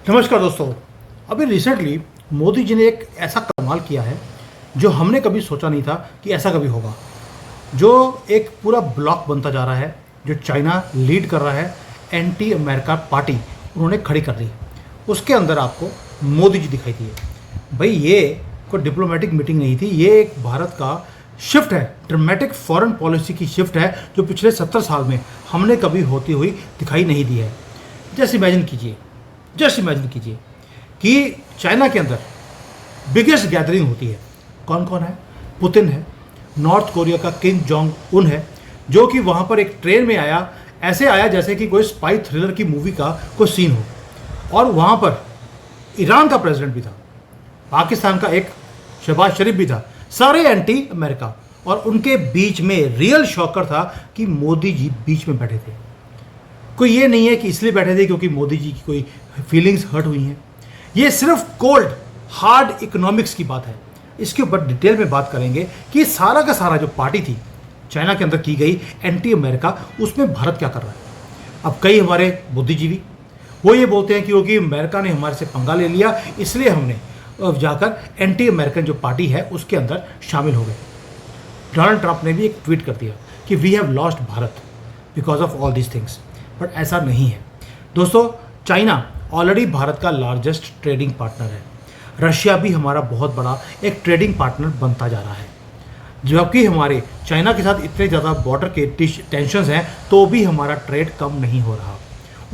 नमस्कार दोस्तों। अभी रिसेंटली मोदी जी ने एक ऐसा कमाल किया है जो हमने कभी सोचा नहीं था कि ऐसा कभी होगा। जो एक पूरा ब्लॉक बनता जा रहा है, जो चाइना लीड कर रहा है, एंटी अमेरिका पार्टी उन्होंने खड़ी कर दी। उसके अंदर आपको मोदी जी दिखाई दिए। भाई ये कोई डिप्लोमेटिक मीटिंग नहीं थी, ये एक भारत का शिफ्ट है, ड्रामेटिक फॉरेन पॉलिसी की शिफ्ट है जो पिछले 70 साल में हमने कभी होती हुई दिखाई नहीं दी है। जस्ट इमेजिन कीजिए कि चाइना के अंदर बिगेस्ट गैदरिंग होती है। कौन कौन है? पुतिन है, नॉर्थ कोरिया का किम जोंग उन है, जो कि वहाँ पर एक ट्रेन में आया, ऐसे आया जैसे कि कोई स्पाई थ्रिलर की मूवी का कोई सीन हो। और वहाँ पर ईरान का प्रेसिडेंट भी था, पाकिस्तान का एक शहबाज शरीफ भी था, सारे एंटी अमेरिका। और उनके बीच में रियल शॉकर था कि मोदी जी बीच में बैठे थे। कोई ये नहीं है कि इसलिए बैठे थे क्योंकि मोदी जी की कोई फीलिंग्स हर्ट हुई हैं। ये सिर्फ कोल्ड हार्ड इकोनॉमिक्स की बात है। इसके ऊपर डिटेल में बात करेंगे कि सारा का सारा जो पार्टी थी चाइना के अंदर की गई एंटी अमेरिका, उसमें भारत क्या कर रहा है। अब कई हमारे बुद्धिजीवी वो ये बोलते हैं कि क्योंकि अमेरिका ने हमारे से पंगा ले लिया इसलिए हमने जाकर एंटी अमेरिकन जो पार्टी है उसके अंदर शामिल हो गए। डोनाल्ड ट्रंप ने भी एक ट्वीट कर दिया कि we have lost Bharat because of all these things. But ऐसा नहीं है दोस्तों। चाइना ऑलरेडी भारत का लार्जेस्ट ट्रेडिंग पार्टनर है। रशिया भी हमारा बहुत बड़ा एक ट्रेडिंग पार्टनर बनता जा रहा है। जबकि हमारे चाइना के साथ इतने ज़्यादा बॉर्डर के टेंशन्स हैं तो भी हमारा ट्रेड कम नहीं हो रहा।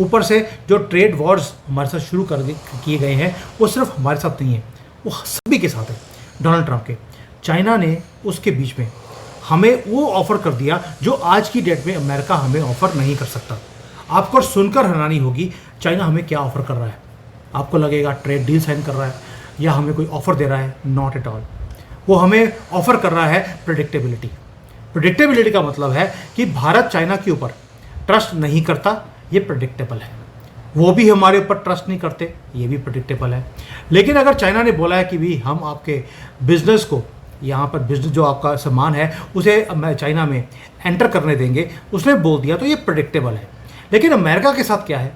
ऊपर से जो ट्रेड वॉर्स हमारे साथ शुरू किए गए हैं वो सिर्फ हमारे साथ नहीं है, वो सभी के साथ है। डोनाल्ड ट्रंप के चाइना ने उसके बीच में हमें वो ऑफ़र कर दिया जो आज की डेट में अमेरिका हमें ऑफ़र नहीं कर सकता। आपको सुनकर हैरानी होगी चाइना हमें क्या ऑफ़र कर रहा है। आपको लगेगा ट्रेड डील साइन कर रहा है या हमें कोई ऑफ़र दे रहा है। Not at all. वो हमें ऑफ़र कर रहा है प्रेडिक्टेबिलिटी। प्रेडिक्टेबिलिटी का मतलब है कि भारत चाइना के ऊपर ट्रस्ट नहीं करता, ये प्रेडिक्टेबल है। वो भी हमारे ऊपर ट्रस्ट नहीं करते, ये भी प्रेडिक्टेबल है। लेकिन अगर चाइना ने बोला है कि भी हम आपके बिजनेस को, यहाँ पर बिजनेस जो आपका सामान है उसे चाइना में एंटर करने देंगे, उसने बोल दिया तो ये प्रेडिक्टेबल है। लेकिन अमेरिका के साथ क्या है?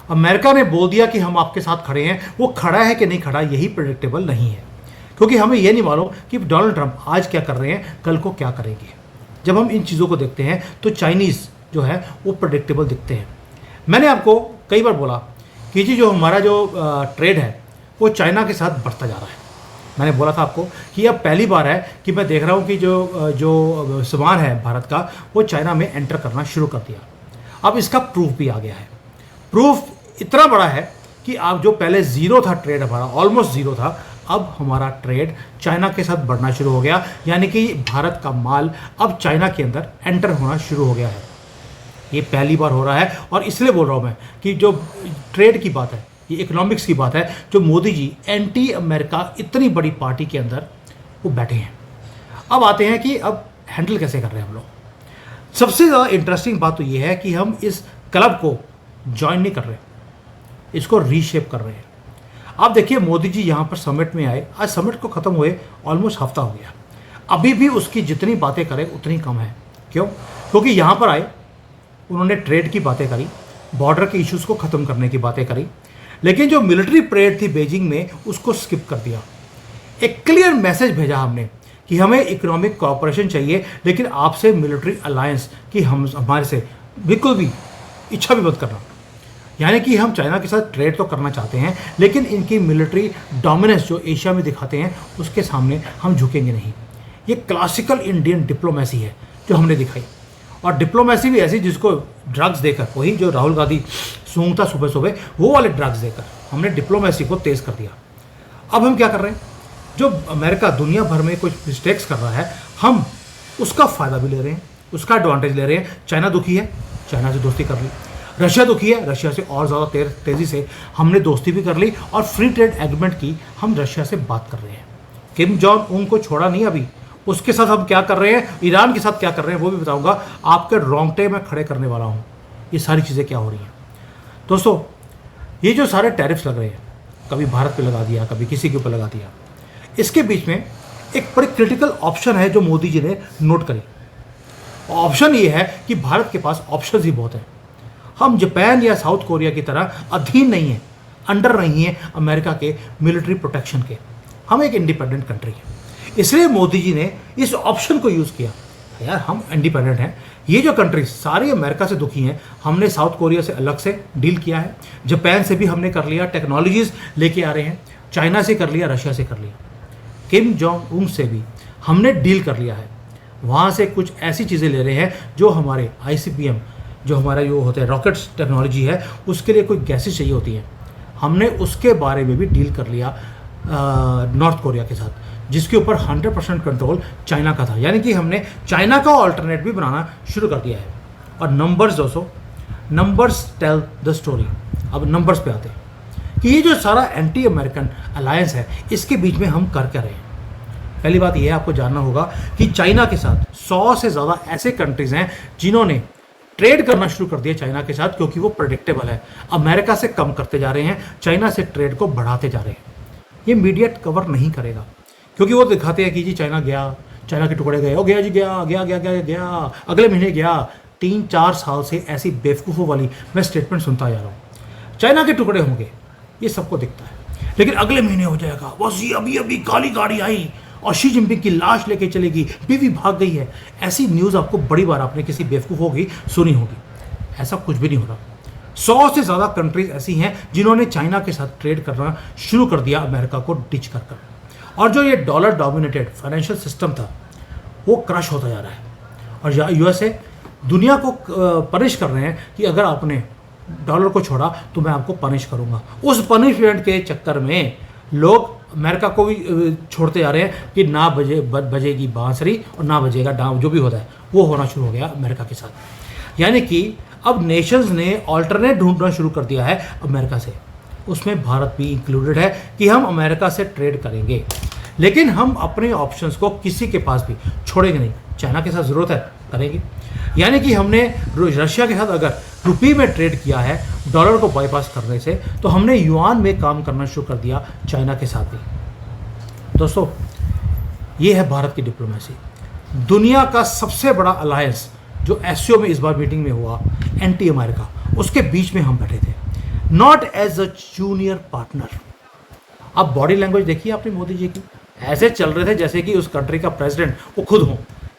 अमेरिका ने बोल दिया कि हम आपके साथ खड़े हैं, वो खड़ा है कि नहीं खड़ा यही प्रेडिक्टेबल नहीं है। क्योंकि हमें ये नहीं मालूम कि डोनाल्ड ट्रंप आज क्या कर रहे हैं, कल को क्या करेंगे। जब हम इन चीज़ों को देखते हैं तो चाइनीज़ जो है वो प्रेडिक्टेबल दिखते हैं। मैंने आपको कई बार बोला कि जी जो हमारा जो ट्रेड है वो चाइना के साथ बढ़ता जा रहा है। मैंने बोला था आपको कि अब पहली बार है कि मैं देख रहा हूँ कि जो सामान है भारत का वो चाइना में एंटर करना शुरू कर दिया। अब इसका प्रूफ भी आ गया है। प्रूफ इतना बड़ा है कि आप जो पहले ज़ीरो था ट्रेड हमारा, ऑलमोस्ट ज़ीरो था, अब हमारा ट्रेड चाइना के साथ बढ़ना शुरू हो गया। यानी कि भारत का माल अब चाइना के अंदर एंटर होना शुरू हो गया है। ये पहली बार हो रहा है और इसलिए बोल रहा हूँ मैं कि जो ट्रेड की बात है, ये इकोनॉमिक्स की बात है, जो मोदी जी एंटी अमेरिका इतनी बड़ी पार्टी के अंदर वो बैठे हैं। अब आते हैं कि अब हैंडल कैसे कर रहे हैं हम लोग। सबसे ज़्यादा इंटरेस्टिंग बात तो ये है कि हम इस क्लब को ज्वाइन नहीं कर रहे, इसको रीशेप कर रहे हैं। आप देखिए मोदी जी यहाँ पर समिट में आए, आज समिट को ख़त्म हुए ऑलमोस्ट हफ्ता हो गया, अभी भी उसकी जितनी बातें करें उतनी कम है। क्यों? क्योंकि यहाँ पर आए, उन्होंने ट्रेड की बातें करी, बॉर्डर के इश्यूज़ को ख़त्म करने की बातें करी, लेकिन जो मिलिट्री परेड थी बीजिंग में उसको स्किप कर दिया। एक क्लियर मैसेज भेजा हमने कि हमें इकोनॉमिक कोऑपरेशन चाहिए, लेकिन आपसे मिलिट्री अलायंस की हमारे से बिल्कुल भी इच्छा भी मत करना। यानी कि हम चाइना के साथ ट्रेड तो करना चाहते हैं, लेकिन इनकी मिलिट्री डोमिनेंस जो एशिया में दिखाते हैं उसके सामने हम झुकेंगे नहीं। ये क्लासिकल इंडियन डिप्लोमेसी है जो हमने दिखाई, और डिप्लोमेसी भी ऐसी जिसको ड्रग्स देकर, वही जो राहुल गांधी सूंघता सुबह सुबह, वो वाले ड्रग्स देकर हमने डिप्लोमेसी को तेज़ कर दिया। अब हम क्या कर रहे हैं? जो अमेरिका दुनिया भर में कुछ मिस्टेक्स कर रहा है, हम उसका फ़ायदा भी ले रहे हैं, उसका एडवांटेज ले रहे हैं। चाइना दुखी है, चाइना से दोस्ती कर ली। रशिया दुखी है, रशिया से और ज़्यादा तेज़ी से हमने दोस्ती भी कर ली और फ्री ट्रेड एग्रीमेंट की हम रशिया से बात कर रहे हैं। किम जोंग उन को छोड़ा नहीं अभी, उसके साथ हम क्या कर रहे हैं, ईरान के साथ क्या कर रहे हैं वो भी बताऊंगा। आपके रोंगटे में खड़े करने वाला हूँ ये सारी चीज़ें क्या हो रही हैं। दोस्तों ये जो सारे टैरिफ्स लग रहे हैं, कभी भारत पे लगा दिया, कभी किसी के ऊपर लगा दिया, इसके बीच में एक बड़ी क्रिटिकल ऑप्शन है जो मोदी जी ने नोट करी। ऑप्शन ये है कि भारत के पास ऑप्शंस ही बहुत हैं। हम जापान या साउथ कोरिया की तरह अधीन नहीं है। अंडर नहीं है अमेरिका के मिलिट्री प्रोटेक्शन के। हम एक इंडिपेंडेंट कंट्री है, इसलिए मोदी जी ने इस ऑप्शन को यूज़ किया। यार हम इंडिपेंडेंट हैं, ये जो कंट्री सारी अमेरिका से दुखी हैं, हमने साउथ कोरिया से अलग से डील किया है, जापान से भी हमने कर लिया, टेक्नोलॉजीज लेके आ रहे हैं, चाइना से कर लिया, रशिया से कर लिया, किम जोंग उन से भी हमने डील कर लिया है। वहाँ से कुछ ऐसी चीज़ें ले रहे हैं जो हमारे ICBM, जो हमारा जो होता है रॉकेट्स टेक्नोलॉजी है, उसके लिए कोई गैसेज चाहिए होती हैं, हमने उसके बारे में भी डील कर लिया नॉर्थ कोरिया के साथ, जिसके ऊपर 100% कंट्रोल चाइना का था। यानी कि हमने चाइना का ऑल्टरनेट भी बनाना शुरू कर दिया है। और नंबर्स दोस्तों, नंबर्स टेल द स्टोरी। अब नंबर्स पे आते हैं कि ये जो सारा एंटी अमेरिकन अलायंस है, इसके बीच में हम कर क्या रहे हैं। पहली बात यह आपको जानना होगा कि चाइना के साथ 100 से ज़्यादा ऐसे कंट्रीज़ हैं जिन्होंने ट्रेड करना शुरू कर दिया चाइना के साथ, क्योंकि वो प्रेडिक्टेबल है। अमेरिका से कम करते जा रहे हैं, चाइना से ट्रेड को बढ़ाते जा रहे हैं। ये मीडिया कवर नहीं करेगा, क्योंकि वो दिखाते हैं कि जी चाइना गया, चाइना के टुकड़े गए, ओ गया जी, गया गया गया गया गया, अगले महीने गया। 3-4 साल से ऐसी बेवकूफ़ों वाली मैं स्टेटमेंट सुनता जा रहा हूँ। चाइना के टुकड़े होंगे, ये सबको दिखता है, लेकिन अगले महीने हो जाएगा, बस ये अभी अभी काली गाड़ी आई और शी जिनपिंग की लाश लेके चलेगी, बीवी भाग गई है। ऐसी न्यूज़ आपको बड़ी बार आपने किसी बेवकूफ़ों की सुनी होगी। ऐसा कुछ भी नहीं हो रहा। 100 से ज़्यादा कंट्रीज ऐसी हैं जिन्होंने चाइना के साथ ट्रेड करना शुरू कर दिया, अमेरिका को डिच कर कर। और जो ये डॉलर डोमिनेटेड फाइनेंशियल सिस्टम था, वो क्रश होता जा रहा है। और USA दुनिया को पनिश कर रहे हैं कि अगर आपने डॉलर को छोड़ा तो मैं आपको पनिश करूंगा। उस पनिशमेंट के चक्कर में लोग अमेरिका को भी छोड़ते जा रहे हैं कि ना बजेगी बांसुरी और ना बजेगा डांव, जो भी होता है वो होना शुरू हो गया अमेरिका के साथ। यानी कि अब नेशंस ने ऑल्टरनेट ढूंढना शुरू कर दिया है अमेरिका से, उसमें भारत भी इंक्लूडेड है कि हम अमेरिका से ट्रेड करेंगे, लेकिन हम अपने ऑप्शंस को किसी के पास भी छोड़ेंगे नहीं। चाइना के साथ ज़रूरत है, करेंगे। यानी कि हमने रशिया के साथ अगर रुपये में ट्रेड किया है डॉलर को बाईपास करने से, तो हमने युआन में काम करना शुरू कर दिया चाइना के साथ भी। दोस्तों, ये है भारत की डिप्लोमेसी। दुनिया का सबसे बड़ा अलायंस जो SCO में इस बार मीटिंग में हुआ, एंटी अमेरिका, उसके बीच में हम बैठे थे, not as a junior partner. अब बॉडी लैंग्वेज देखिए आपने मोदी जी की, ऐसे चल रहे थे जैसे कि उस कंट्री का प्रेसिडेंट वो खुद हों।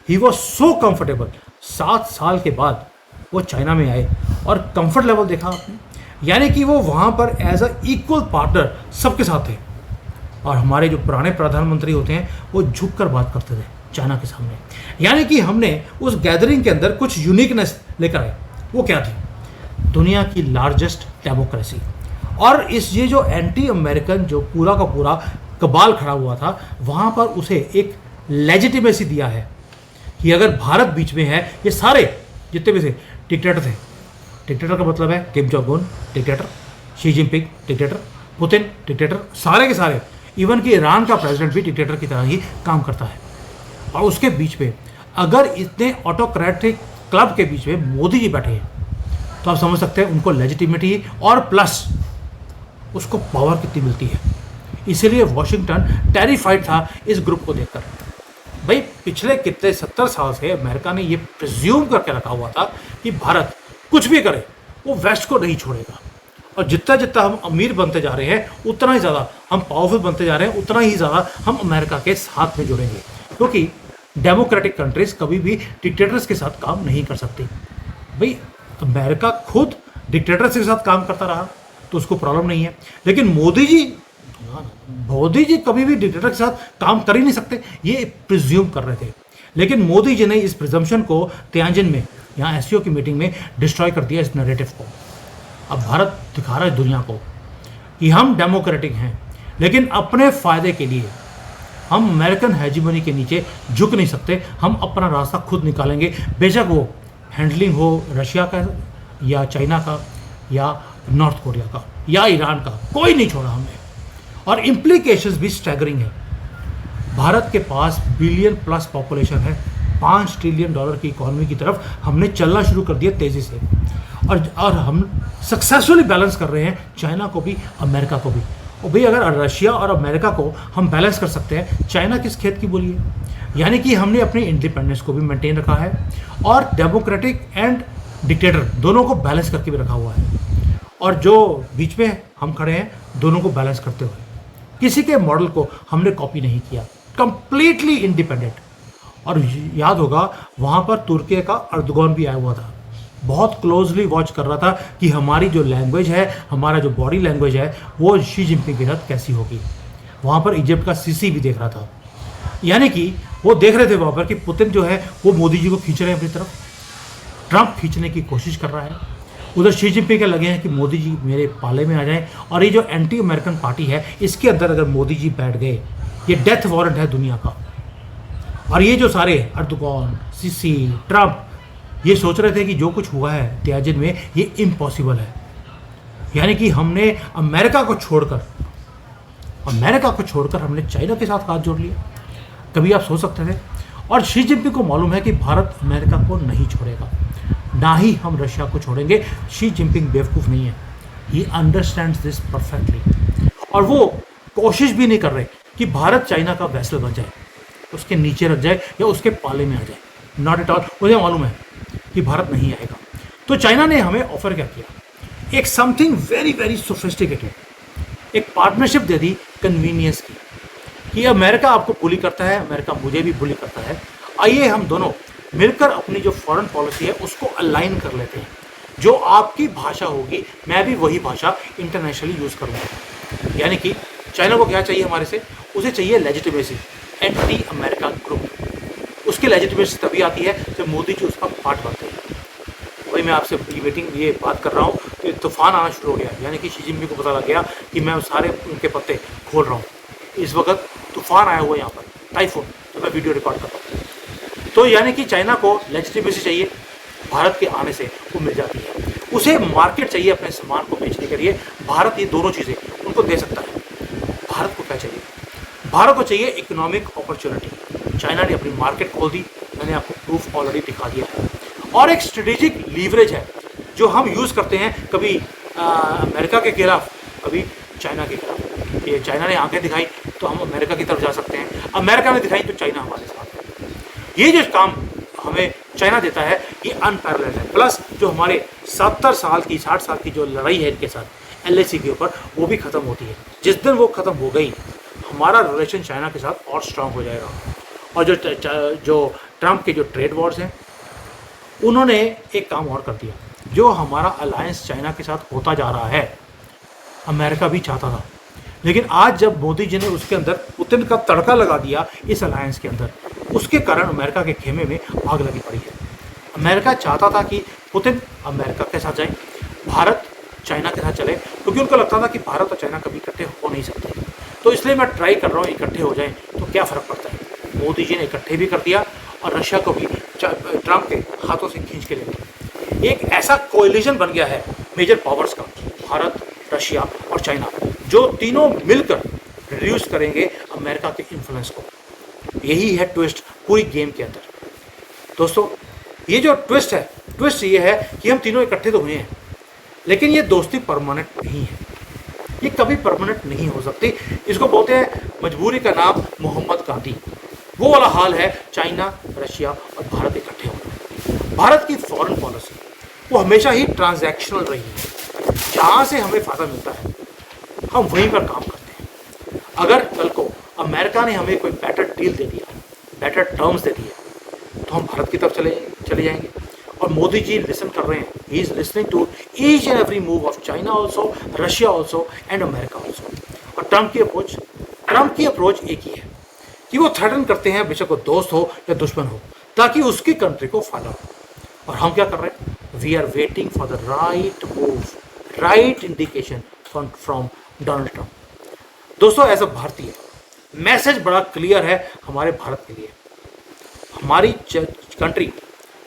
He was so comfortable. 7 साल के बाद वो चाइना में आए और कंफर्ट लेवल देखा आपने, यानी कि वो वहाँ पर एज अ इक्वल पार्टनर सबके साथ थे। और हमारे जो पुराने प्रधानमंत्री होते हैं वो झुक कर बात करते थे चाइना के सामने। यानी कि हमने उस गैदरिंग के अंदर कुछ यूनिकनेस लेकर आए। वो क्या थी? दुनिया की लार्जेस्ट डेमोक्रेसी। और इस ये जो एंटी अमेरिकन जो पूरा का पूरा कबाल खड़ा हुआ था, वहाँ पर उसे एक लेजिटिमेसी दिया है कि अगर भारत बीच में है, ये सारे जितने भी थे डिक्टेटर थे। डिक्टेटर का मतलब है Kim Jong Un dictator, Xi Jinping dictator, Putin dictator, सारे के सारे, इवन कि ईरान का प्रेसिडेंट भी डिक्टेटर की तरह ही काम करता है। और उसके बीच में अगर इतने ऑटोक्रेटिक क्लब के बीच में मोदी जी बैठे हैं, तो आप समझ सकते हैं उनको लेजिटिमिटी और प्लस उसको पावर कितनी मिलती है। इसीलिए वॉशिंगटन टेरिफाइड था इस ग्रुप को देखकर। भाई पिछले कितने 70 साल से अमेरिका ने ये प्रिज्यूम करके रखा हुआ था कि भारत कुछ भी करे वो वेस्ट को नहीं छोड़ेगा। और जितना जितना हम अमीर बनते जा रहे हैं, उतना ही ज़्यादा हम पावरफुल बनते जा रहे हैं, उतना ही ज़्यादा हम अमेरिका के साथ में जुड़ेंगे, क्योंकि डेमोक्रेटिक कंट्रीज कभी भी डिक्टेटर्स के साथ काम नहीं कर सकती। भाई अमेरिका खुद डिक्टेटर्स के साथ काम करता रहा तो उसको प्रॉब्लम नहीं है, लेकिन मोदी जी कभी भी डिक्टेटर के साथ काम कर ही नहीं सकते, ये प्रिज्यूम कर रहे थे। लेकिन मोदी जी ने इस प्रिजम्पशन को तियानजिन में, यहाँ SCO की मीटिंग में डिस्ट्रॉय कर दिया, इस नैरेटिव को। अब भारत दिखा रहा है दुनिया को कि हम डेमोक्रेटिक हैं, लेकिन अपने फ़ायदे के लिए हम अमेरिकन हेजीमनी के नीचे झुक नहीं सकते। हम अपना रास्ता खुद निकालेंगे, बेशक वो हैंडलिंग हो रशिया का या चाइना का या नॉर्थ कोरिया का या ईरान का, कोई नहीं छोड़ा हमने। और इम्प्लीकेशंस भी स्टैगरिंग है। भारत के पास बिलियन प्लस पॉपुलेशन है, $5 ट्रिलियन की इकॉनमी की तरफ हमने चलना शुरू कर दिया तेज़ी से। और हम सक्सेसफुली बैलेंस कर रहे हैं चाइना को भी, अमेरिका को भी। और भाई अगर रशिया और अमेरिका को हम बैलेंस कर सकते हैं, चाइना किस खेत की बोली है? यानी कि हमने अपनी इंडिपेंडेंस को भी मेंटेन रखा है और डेमोक्रेटिक एंड डिक्टेटर दोनों को बैलेंस करके भी रखा हुआ है। और जो बीच में हम खड़े हैं दोनों को बैलेंस करते हुए। किसी के मॉडल को हमने कॉपी नहीं किया, कंप्लीटली इंडिपेंडेंट। और याद होगा वहाँ पर तुर्की का अर्दोगन भी आया हुआ था, बहुत क्लोजली वॉच कर रहा था कि हमारी जो लैंग्वेज है, हमारा जो बॉडी लैंग्वेज है, वो शी जिनपिंग के साथ कैसी होगी। वहाँ पर इजिप्ट का सीसी भी देख रहा था, यानी कि वो देख रहे थे वहाँ पर कि पुतिन जो है वो मोदी जी को खींच रहे हैं अपनी तरफ, ट्रंप खींचने की कोशिश कर रहा है। उधर शी जिनपिंग के लगे हैं कि मोदी जी मेरे पाले में आ जाएं, और ये जो एंटी अमेरिकन पार्टी है इसके अंदर अगर मोदी जी बैठ गए, ये डेथ वारंट है दुनिया का। और ये जो सारे अर्दोगन, सीसी, ट्रंप ये सोच रहे थे कि जो कुछ हुआ है त्याजिन में ये इम्पॉसिबल है, यानी कि हमने अमेरिका को छोड़कर हमने चाइना के साथ हाथ जोड़ लिया। कभी आप सोच सकते थे? और शी जिनपिंग को मालूम है कि भारत अमेरिका को नहीं छोड़ेगा, ना ही हम रशिया को छोड़ेंगे। शी जिनपिंग बेवकूफ़ नहीं है, ही अंडरस्टैंड्स दिस परफेक्टली। और वो कोशिश भी नहीं कर रहे कि भारत चाइना का वैसल बन जाए, उसके नीचे रख जाए या उसके पाले में आ जाए। Not at all. मुझे मालूम है कि भारत नहीं आएगा। तो चाइना ने हमें ऑफर क्या किया? एक समथिंग वेरी वेरी सोफिस्टिकेटेड, एक पार्टनरशिप दे दी कन्वीनियंस की, कि अमेरिका आपको बुली करता है, अमेरिका मुझे भी बुली करता है, आइए हम दोनों मिलकर अपनी जो फॉरेन पॉलिसी है उसको अलाइन कर लेते हैं। जो आपकी भाषा होगी मैं भी वही भाषा इंटरनेशनली यूज़ करूँगा। यानी कि चाइना को क्या चाहिए हमारे से? उसे चाहिए लेजिटिमेसी, एंटी अमेरिका ग्रुप। उसकी लेजिटिमेसी तभी आती है जब मोदी जी उसका पार्ट बनते हैं। वही मैं आपसे ये बात कर रहा हूँ तो तूफान आना शुरू हो गया, यानी कि शी जिनपिंग को पता लग गया कि मैं सारे उनके पत्ते खोल रहा हूँ। इस वक्त तूफान आया हुआ है यहाँ पर, टाइफून, तो मैं वीडियो रिकॉर्ड कर रहा हूँ। तो यानी कि चाइना को लेजिटिमेसी चाहिए, भारत के आने से वो मिल जाती है। उसे मार्केट चाहिए अपने सामान को बेचने के लिए, भारत ये दोनों चीज़ें उनको दे सकता है। भारत को क्या चाहिए? भारत को चाहिए इकोनॉमिक अपॉर्चुनिटी। चाइना ने अपनी मार्केट खोल दी, मैंने आपको प्रूफ ऑलरेडी दिखा दिया है। और एक स्ट्रेटेजिक लीवरेज है जो हम यूज़ करते हैं, कभी अमेरिका के खिलाफ, कभी चाइना के खिलाफ। ये चाइना ने आंखें दिखाई तो हम अमेरिका की तरफ जा सकते हैं, अमेरिका ने दिखाई तो चाइना हमारे साथ है। ये जो काम हमें चाइना देता है ये अनपैरेलल्ड है। प्लस जो हमारे 70 साल की 60 साल की जो लड़ाई है इनके साथ LAC के ऊपर, वो भी ख़त्म होती है। जिस दिन वो ख़त्म हो गई, हमारा रिलेशन चाइना के साथ और स्ट्रांग हो जाएगा। और जो ट्रंप के जो ट्रेड वॉर्स हैं, उन्होंने एक काम और कर दिया। जो हमारा अलायंस चाइना के साथ होता जा रहा है, अमेरिका भी चाहता था, लेकिन आज जब मोदी जी ने उसके अंदर पुतिन का तड़का लगा दिया इस अलायंस के अंदर, उसके कारण अमेरिका के खेमे में आग लगी पड़ी है। अमेरिका चाहता था कि पुतिन अमेरिका के साथ जाए, भारत चाइना के साथ चले, क्योंकि उनको लगता था कि भारत और चाइना कभी इकट्ठे हो नहीं सकते। तो इसलिए मैं ट्राई कर रहा हूँ इकट्ठे हो जाएं तो क्या फ़र्क पड़ता है। मोदी जी ने इकट्ठे भी कर दिया और रशिया को भी ट्रंप के हाथों से खींच के ले लिया। एक ऐसा कोएलिशन बन गया है मेजर पावर्स का, भारत, रशिया और चाइना, जो तीनों मिलकर रिड्यूस करेंगे अमेरिका के इन्फ्लुएंस को। यही है ट्विस्ट पूरी गेम के अंदर। दोस्तों, ये जो ट्विस्ट है, ट्विस्ट ये है कि हम तीनों इकट्ठे तो हुए हैं, लेकिन ये दोस्ती परमानेंट नहीं है, ये कभी परमानेंट नहीं हो सकती। इसको बोलते हैं मजबूरी का नाम मोहम्मद गांधी। वो वाला हाल है चाइना, रशिया और भारत इकट्ठे होना। भारत की फॉरेन पॉलिसी वो हमेशा ही ट्रांजैक्शनल रही है। जहाँ से हमें फ़ायदा मिलता है हम वहीं पर काम करते हैं। अगर कल को अमेरिका ने हमें कोई बेटर डील दे दिया, बेटर टर्म्स दे दिए, तो हम भारत की तरफ चले जाएंगे। और मोदी जी लिसन कर रहे हैं, he is listening to each and every move of China also, Russia also and America also. और ट्रंप की अप्रोच एक ही है कि वो थ्रेटन करते हैं, बेशक वो दोस्त हो या दुश्मन हो, ताकि उसकी कंट्री को फायदा हो। और हम क्या कर रहे हैं? We are waiting for the right move, right indication from Donald Trump. दोस्तों, एज अ भारतीय मैसेज बड़ा क्लियर है हमारे भारत के लिए। हमारी कंट्री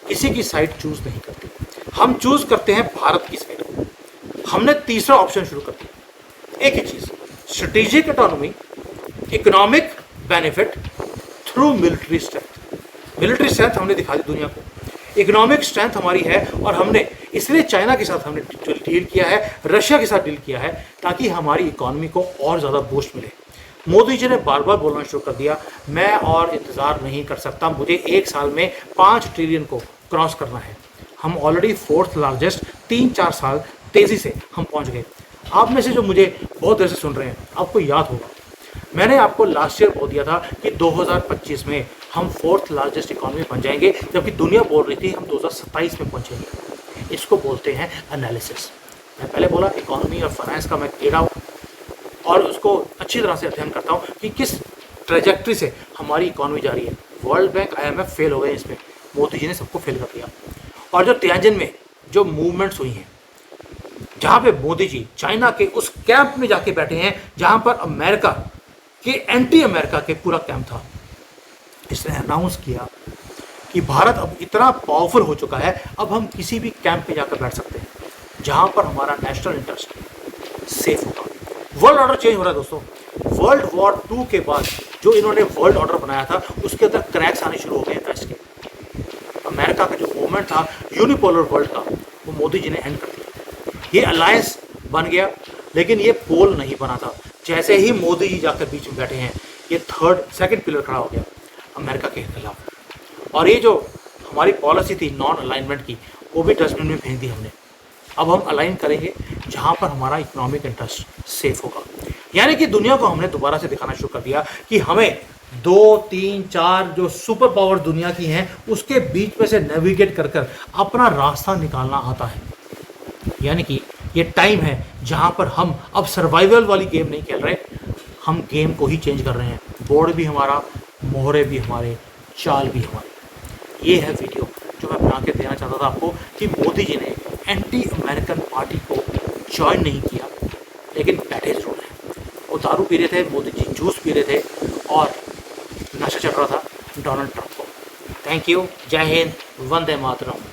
किसी की साइड चूज नहीं करती, हम चूज करते हैं भारत की साइड। हमने तीसरा ऑप्शन शुरू कर दिया, एक ही चीज, strategic autonomy, economic benefit through military strength. Military strength हमने दिखा दी दुनिया को, इकोनॉमिक स्ट्रेंथ हमारी है, और हमने इसलिए चाइना के साथ हमने डील किया है, रशिया के साथ डील किया है, ताकि हमारी इकोनॉमी को और ज़्यादा बूस्ट मिले। मोदी जी ने बार बार बोलना शुरू कर दिया, मैं और इंतज़ार नहीं कर सकता, मुझे एक साल में 5 ट्रिलियन को क्रॉस करना है। हम ऑलरेडी 4th लार्जेस्ट, 3-4 साल तेज़ी से हम पहुंच गए। आप में से जो मुझे बहुत देर से सुन रहे हैं, आपको याद होगा मैंने आपको लास्ट ईयर बोल दिया था कि 2025 में हम फोर्थ लार्जेस्ट इकोनॉमी बन जाएंगे, जबकि दुनिया बोल रही थी हम 2027 में पहुंचेंगे। इसको बोलते हैं एनालिसिस। मैं पहले बोला इकोनॉमी और फाइनेंस का मैं कीड़ा हूँ और उसको अच्छी तरह से अध्ययन करता हूँ कि किस ट्रेजेक्ट्री से हमारी इकोनॉमी जा रही है। वर्ल्ड बैंक, IMF फेल हो गए इसमें, मोदी जी ने सबको फेल कर दिया। और जो तियानजिन में जो मूवमेंट्स हुई हैं, जहाँ पे मोदी जी चाइना के उस कैंप में जाके बैठे हैं जहाँ पर अमेरिका के एंटी अमेरिका के पूरा कैंप था, इसने अनाउंस किया कि भारत अब इतना पावरफुल हो चुका है, अब हम किसी भी कैंप पे जाकर बैठ सकते हैं जहाँ पर हमारा नेशनल इंटरेस्ट सेफ होगा। वर्ल्ड ऑर्डर चेंज हो रहा है दोस्तों। वर्ल्ड वॉर 2 के बाद जो इन्होंने वर्ल्ड ऑर्डर बनाया था उसके अंदर क्रैक्स आने शुरू हो गए वेस्ट के। अमेरिका का जो मूवमेंट था यूनिपोलर वर्ल्ड का, वो मोदी जी ने एंड कर दिया। ये अलायंस बन गया, लेकिन ये पोल नहीं बना था। जैसे ही मोदी जी जाकर बीच में बैठे हैं, ये सेकंड पिलर खड़ा हो गया अमेरिका के खिलाफ। और ये जो हमारी पॉलिसी थी नॉन अलाइनमेंट की, वो भी डस्टबिन में फेंक दी हमने। अब हम अलाइन करेंगे जहाँ पर हमारा इकोनॉमिक इंटरेस्ट सेफ होगा। यानी कि दुनिया को हमने दोबारा से दिखाना शुरू कर दिया कि हमें 2, 3, 4 जो सुपर पावर दुनिया की हैं उसके बीच में से नेविगेट कर कर अपना रास्ता निकालना आता है। यानी कि ये टाइम है जहाँ पर हम अब सर्वाइवल वाली गेम नहीं खेल रहे, हम गेम को ही चेंज कर रहे हैं। बोर्ड भी हमारा, मोहरे भी हमारे, चाल भी हमारी। ये है वीडियो जो मैं बना के देना चाहता था आपको कि मोदी जी ने एंटी अमेरिकन पार्टी को ज्वाइन नहीं किया, लेकिन बैठे जरूर हैं। वो दारू पी रहे थे, मोदी जी जूस पी रहे थे और नशा चढ़ रहा था डोनाल्ड ट्रंप को। थैंक यू, जय हिंद, वंदे मातरम।